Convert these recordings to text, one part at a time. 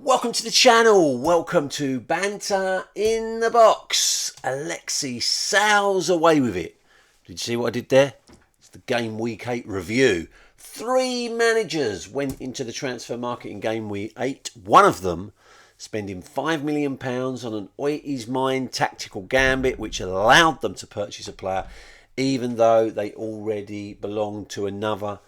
Welcome to the channel. Welcome to Banter in the Box. Alexi sails away with it. Did you see what I did there? It's the game week 8 review. 3 managers went into the transfer market in game week 8. One of them spending £5 million on an Oiti's Mind tactical gambit, which allowed them to purchase a player, even though they already belonged to another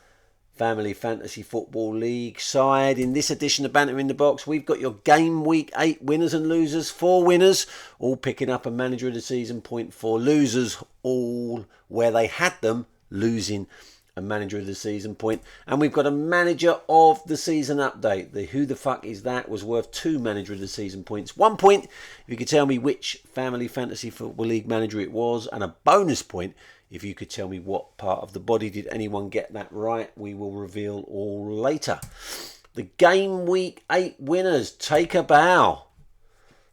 Family Fantasy Football League side. In this edition of Banter in the Box, we've got your game week 8 winners and losers. 4 winners, all picking up a manager of the season point. 4 losers, all where they had them losing a manager of the season point. And we've got a manager of the season update. The who the fuck is that was worth 2 manager of the season points. 1 point if you could tell me which Family Fantasy Football League manager it was, and a bonus point if you could tell me what part of the body did anyone get that right. We will reveal all later. The game week 8 winners, take a bow.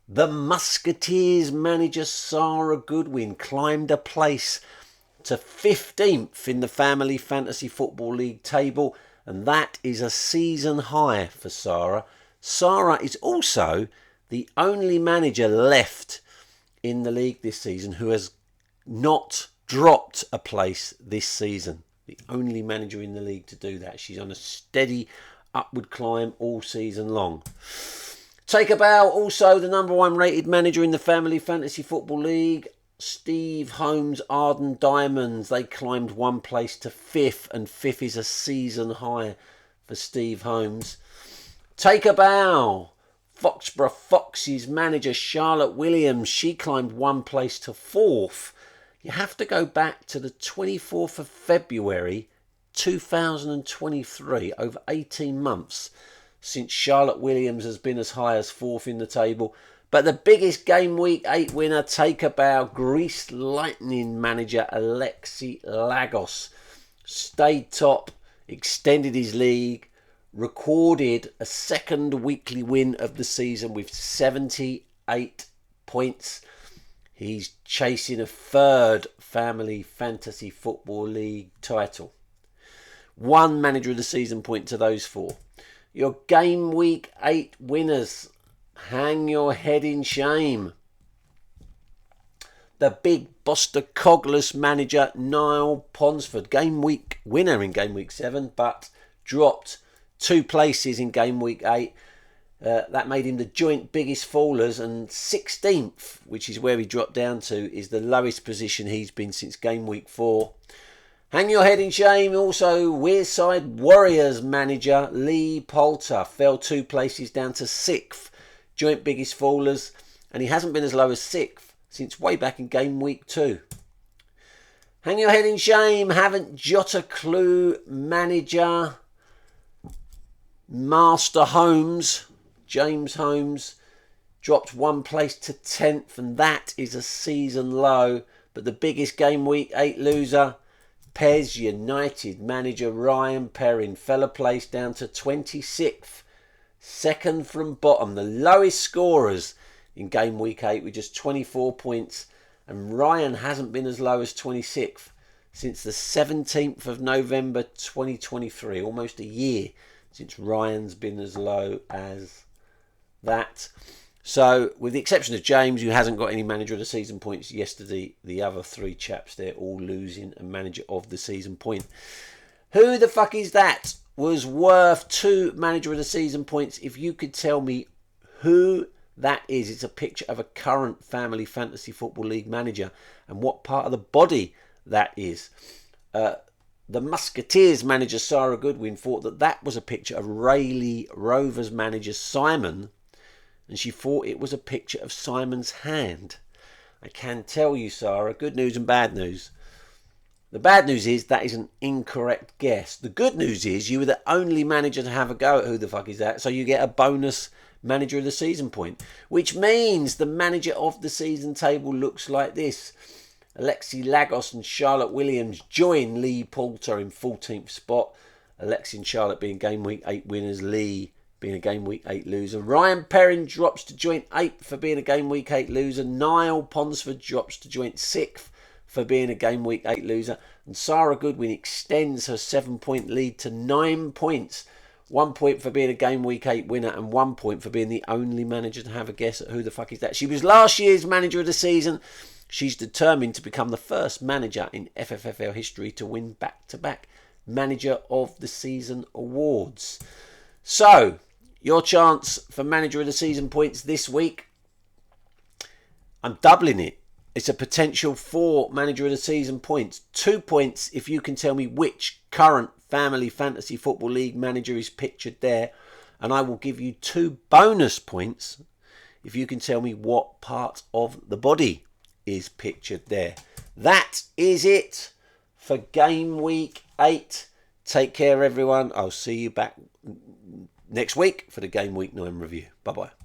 The Musketeers manager Sarah Goodwin climbed a place to 15th in the Family Fantasy Football League table, and that is a season high for Sarah. Sarah is also the only manager left in the league this season who has not dropped a place this season. The only manager in the league to do that. She's on a steady upward climb all season long. Take a bow, also the number 1 rated manager in the Family Fantasy Football League, Steve Holmes Arden Diamonds. They climbed 1 place to 5th, and 5th is a season high for Steve Holmes. Take a bow. Foxborough Foxes manager Charlotte Williams. She climbed 1 place to 4th. You have to go back to the 24th of February 2023, over 18 months since Charlotte Williams has been as high as 4th in the table. But the biggest game week 8 winner, take a bow, Grease Lightning manager Alexi Lagos. Stayed top, extended his league, recorded a second weekly win of the season with 78 points. He's chasing a 3rd Family Fantasy Football League title. 1 manager of the season point to those 4. Your game week 8 winners, hang your head in shame. The big Boster Cogless manager Niall Ponsford, game week winner in game week 7, but dropped 2 places in game week 8. That made him the joint biggest fallers, and 16th, which is where he dropped down to, is the lowest position he's been since game week 4. Hang your head in shame. Also, Wearside Warriors manager Lee Poulter fell 2 places down to 6th, joint biggest fallers, and he hasn't been as low as 6th since way back in game week 2. Hang your head in shame. Haven't Jot a Clue manager Master Holmes, James Holmes, dropped 1 place to 10th, and that is a season low. But the biggest game week 8 loser, Pez United manager Ryan Perrin, fell a place down to 26th, second from bottom. The lowest scorers in game week 8 with just 24 points, and Ryan hasn't been as low as 26th since the 17th of November 2023, almost a year since Ryan's been as low as that. So, with the exception of James, who hasn't got any manager of the season points yesterday, the other 3 chaps, they're all losing a manager of the season point. Who the fuck is that was worth 2 manager of the season points? If you could tell me who that is. It's a picture of a current Family Fantasy Football League manager and what part of the body that is. The Musketeers manager Sarah Goodwin thought that that was a picture of Rayleigh Rovers manager Simon, and she thought it was a picture of Simon's hand. I can tell you, Sarah, good news and bad news. The bad news is that is an incorrect guess. The good news is you were the only manager to have a go at who the fuck is that, so you get a bonus manager of the season point, which means the manager of the season table looks like this. Alexi Lagos and Charlotte Williams join Lee Poulter in 14th spot. Alexi and Charlotte being game week 8 winners, Lee being a game week 8 loser. Ryan Perrin drops to joint 8th for being a game week 8 loser. Niall Ponsford drops to joint 6th for being a game week 8 loser. And Sarah Goodwin extends her 7-point lead to 9 points 1 point for being a Game Week 8 winner, and 1 point for being the only manager to have a guess at who the fuck is that. She was last year's manager of the season. She's determined to become the first manager in FFFL history to win back-to-back Manager of the Season awards. So, your chance for Manager of the Season points this week, I'm doubling it. It's a potential 4 Manager of the Season points. 2 points if you can tell me which current Family Fantasy Football League manager is pictured there. And I will give you 2 bonus points if you can tell me what part of the body is pictured there. That is it for Game Week 8. Take care, everyone. I'll see you back next week for the Game Week 9 review. Bye-bye.